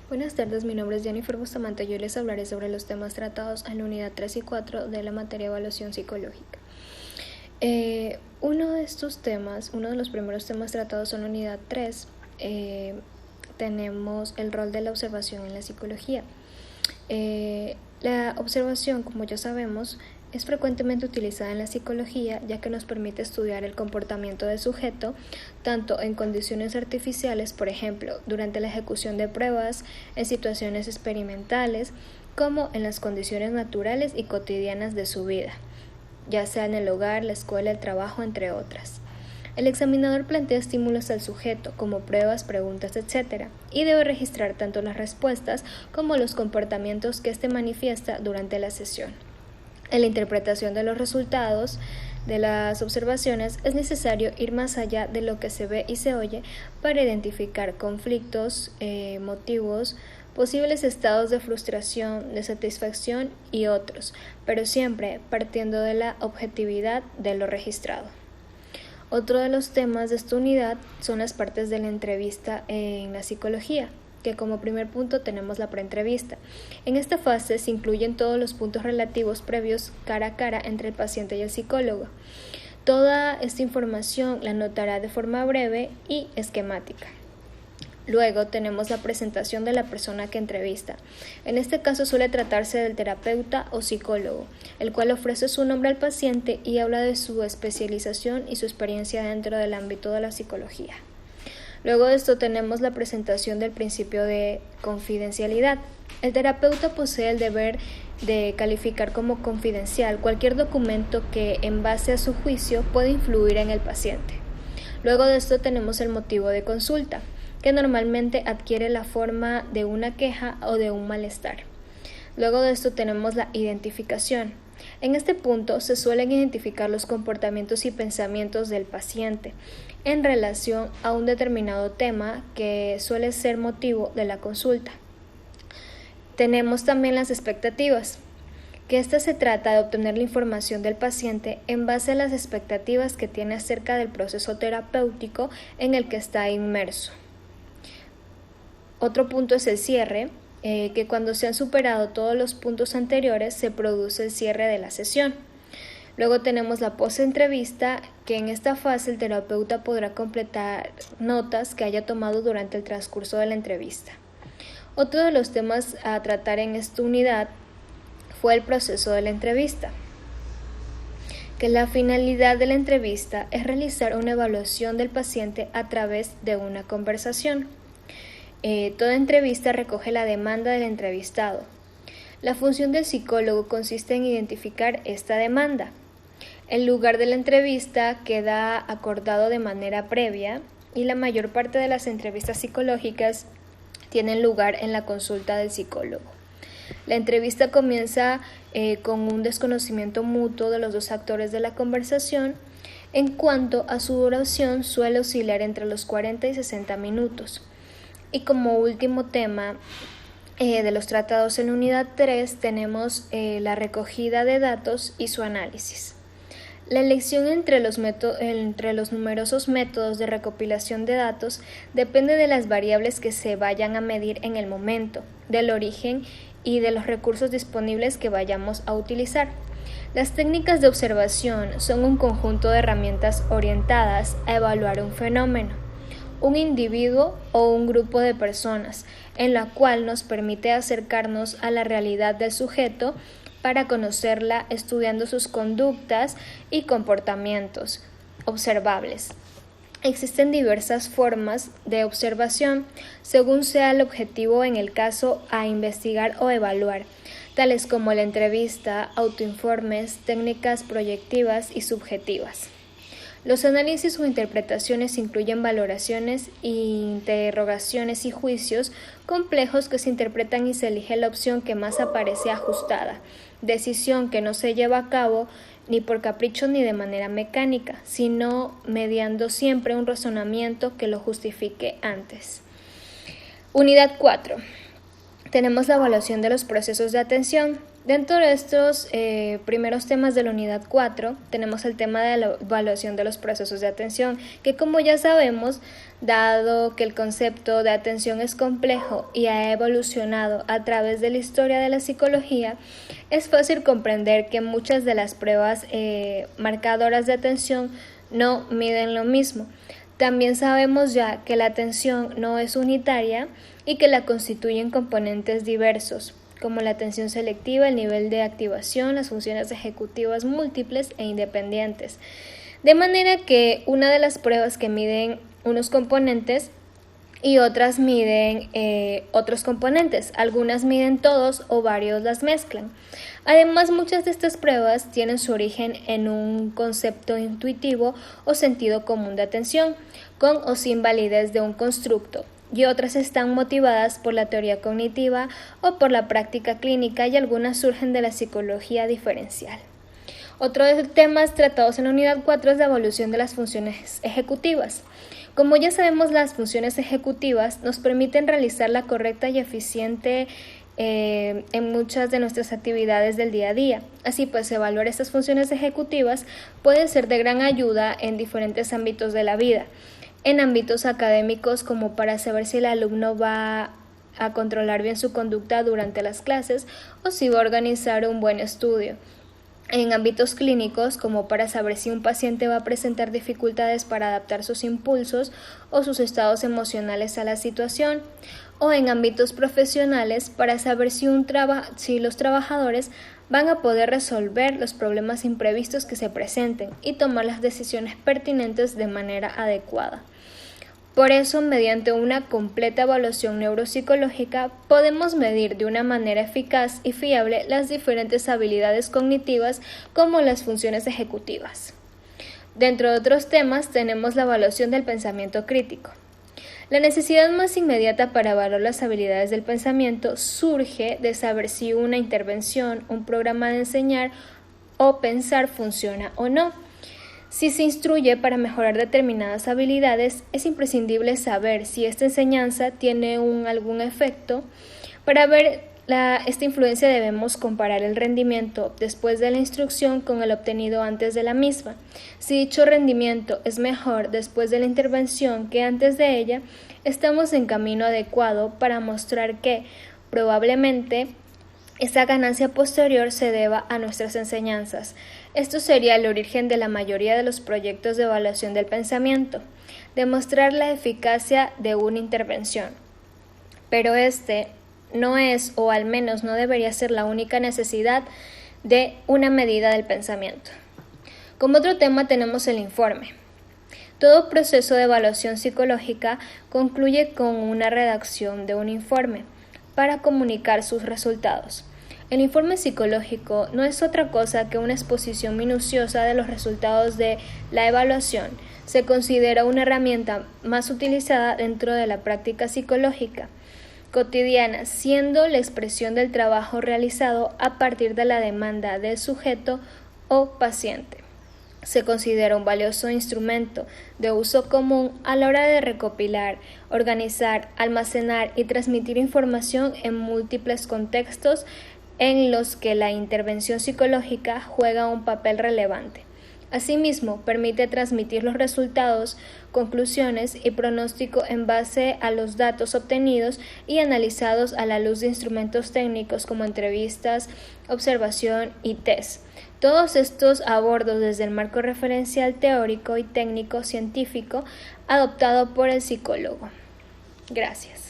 Buenas tardes, mi nombre es Jennifer Bustamante y hoy les hablaré sobre los temas tratados en la unidad 3 y 4 de la materia evaluación psicológica. Uno de los primeros temas tratados en la unidad 3, tenemos el rol de la observación en la psicología. La observación, como ya sabemos, es frecuentemente utilizada en la psicología ya que nos permite estudiar el comportamiento del sujeto tanto en condiciones artificiales, por ejemplo, durante la ejecución de pruebas, en situaciones experimentales, como en las condiciones naturales y cotidianas de su vida, ya sea en el hogar, la escuela, el trabajo, entre otras. El examinador plantea estímulos al sujeto, como pruebas, preguntas, etc., y debe registrar tanto las respuestas como los comportamientos que éste manifiesta durante la sesión. En la interpretación de los resultados de las observaciones es necesario ir más allá de lo que se ve y se oye para identificar conflictos, motivos, posibles estados de frustración, de satisfacción y otros, pero siempre partiendo de la objetividad de lo registrado. Otro de los temas de esta unidad son las partes de la entrevista en la psicología, que como primer punto tenemos la preentrevista. En esta fase se incluyen todos los puntos relativos previos cara a cara entre el paciente y el psicólogo. Toda esta información la anotará de forma breve y esquemática. Luego tenemos la presentación de la persona que entrevista. En este caso suele tratarse del terapeuta o psicólogo, el cual ofrece su nombre al paciente y habla de su especialización y su experiencia dentro del ámbito de la psicología. Luego de esto tenemos la presentación del principio de confidencialidad. El terapeuta posee el deber de calificar como confidencial cualquier documento que, en base a su juicio, puede influir en el paciente. Luego de esto tenemos el motivo de consulta, que normalmente adquiere la forma de una queja o de un malestar. Luego de esto tenemos la identificación. En este punto se suelen identificar los comportamientos y pensamientos del paciente en relación a un determinado tema que suele ser motivo de la consulta. Tenemos también las expectativas, que esta se trata de obtener la información del paciente en base a las expectativas que tiene acerca del proceso terapéutico en el que está inmerso. Otro punto es el cierre, que cuando se han superado todos los puntos anteriores se produce el cierre de la sesión. Luego tenemos la post-entrevista, que en esta fase el terapeuta podrá completar notas que haya tomado durante el transcurso de la entrevista. Otro de los temas a tratar en esta unidad fue el proceso de la entrevista, que la finalidad de la entrevista es realizar una evaluación del paciente a través de una conversación. Toda entrevista recoge la demanda del entrevistado. La función del psicólogo consiste en identificar esta demanda. El lugar de la entrevista queda acordado de manera previa y la mayor parte de las entrevistas psicológicas tienen lugar en la consulta del psicólogo. La entrevista comienza con un desconocimiento mutuo de los dos actores de la conversación. En cuanto a su duración, suele oscilar entre los 40 y 60 minutos. Y como último tema de los tratados en la unidad 3 tenemos la recogida de datos y su análisis. La elección entre los numerosos métodos de recopilación de datos depende de las variables que se vayan a medir en el momento, del origen y de los recursos disponibles que vayamos a utilizar. Las técnicas de observación son un conjunto de herramientas orientadas a evaluar un fenómeno, un individuo o un grupo de personas, en la cual nos permite acercarnos a la realidad del sujeto para conocerla estudiando sus conductas y comportamientos observables. Existen diversas formas de observación según sea el objetivo en el caso a investigar o evaluar, tales como la entrevista, autoinformes, técnicas proyectivas y subjetivas. Los análisis o interpretaciones incluyen valoraciones, interrogaciones y juicios complejos que se interpretan y se elige la opción que más aparece ajustada, decisión que no se lleva a cabo ni por capricho ni de manera mecánica, sino mediando siempre un razonamiento que lo justifique antes. Unidad 4. Tenemos la evaluación de los procesos de atención. Dentro de estos primeros temas de la unidad 4 tenemos el tema de la evaluación de los procesos de atención, que como ya sabemos, dado que el concepto de atención es complejo y ha evolucionado a través de la historia de la psicología, es fácil comprender que muchas de las pruebas marcadoras de atención no miden lo mismo. También sabemos ya que la atención no es unitaria y que la constituyen componentes diversos, como la atención selectiva, el nivel de activación, las funciones ejecutivas múltiples e independientes. De manera que una de las pruebas que miden unos componentes y otras miden otros componentes. Algunas miden todos o varios las mezclan. Además, muchas de estas pruebas tienen su origen en un concepto intuitivo o sentido común de atención, con o sin validez de un constructo, y otras están motivadas por la teoría cognitiva o por la práctica clínica, y algunas surgen de la psicología diferencial. Otro de los temas tratados en la unidad 4 es la evolución de las funciones ejecutivas. Como ya sabemos, las funciones ejecutivas nos permiten realizar la correcta y eficiente en muchas de nuestras actividades del día a día. Así pues, evaluar estas funciones ejecutivas puede ser de gran ayuda en diferentes ámbitos de la vida. En ámbitos académicos, como para saber si el alumno va a controlar bien su conducta durante las clases o si va a organizar un buen estudio. En ámbitos clínicos, como para saber si un paciente va a presentar dificultades para adaptar sus impulsos o sus estados emocionales a la situación. O en ámbitos profesionales, para saber si los trabajadores van a poder resolver los problemas imprevistos que se presenten y tomar las decisiones pertinentes de manera adecuada. Por eso, mediante una completa evaluación neuropsicológica, podemos medir de una manera eficaz y fiable las diferentes habilidades cognitivas como las funciones ejecutivas. Dentro de otros temas tenemos la evaluación del pensamiento crítico. La necesidad más inmediata para evaluar las habilidades del pensamiento surge de saber si una intervención, un programa de enseñar o pensar funciona o no. Si se instruye para mejorar determinadas habilidades, es imprescindible saber si esta enseñanza tiene algún efecto. Para ver esta influencia debemos comparar el rendimiento después de la instrucción con el obtenido antes de la misma. Si dicho rendimiento es mejor después de la intervención que antes de ella, estamos en camino adecuado para mostrar que probablemente esa ganancia posterior se deba a nuestras enseñanzas. Esto sería el origen de la mayoría de los proyectos de evaluación del pensamiento, demostrar la eficacia de una intervención. Pero este no es, o al menos no debería ser, la única necesidad de una medida del pensamiento. Como otro tema tenemos el informe. Todo proceso de evaluación psicológica concluye con una redacción de un informe para comunicar sus resultados. El informe psicológico no es otra cosa que una exposición minuciosa de los resultados de la evaluación. Se considera una herramienta más utilizada dentro de la práctica psicológica cotidiana, siendo la expresión del trabajo realizado a partir de la demanda del sujeto o paciente. Se considera un valioso instrumento de uso común a la hora de recopilar, organizar, almacenar y transmitir información en múltiples contextos en los que la intervención psicológica juega un papel relevante. Asimismo, permite transmitir los resultados, conclusiones y pronóstico en base a los datos obtenidos y analizados a la luz de instrumentos técnicos como entrevistas, observación y test. Todos estos abordos desde el marco referencial teórico y técnico científico adoptado por el psicólogo. Gracias.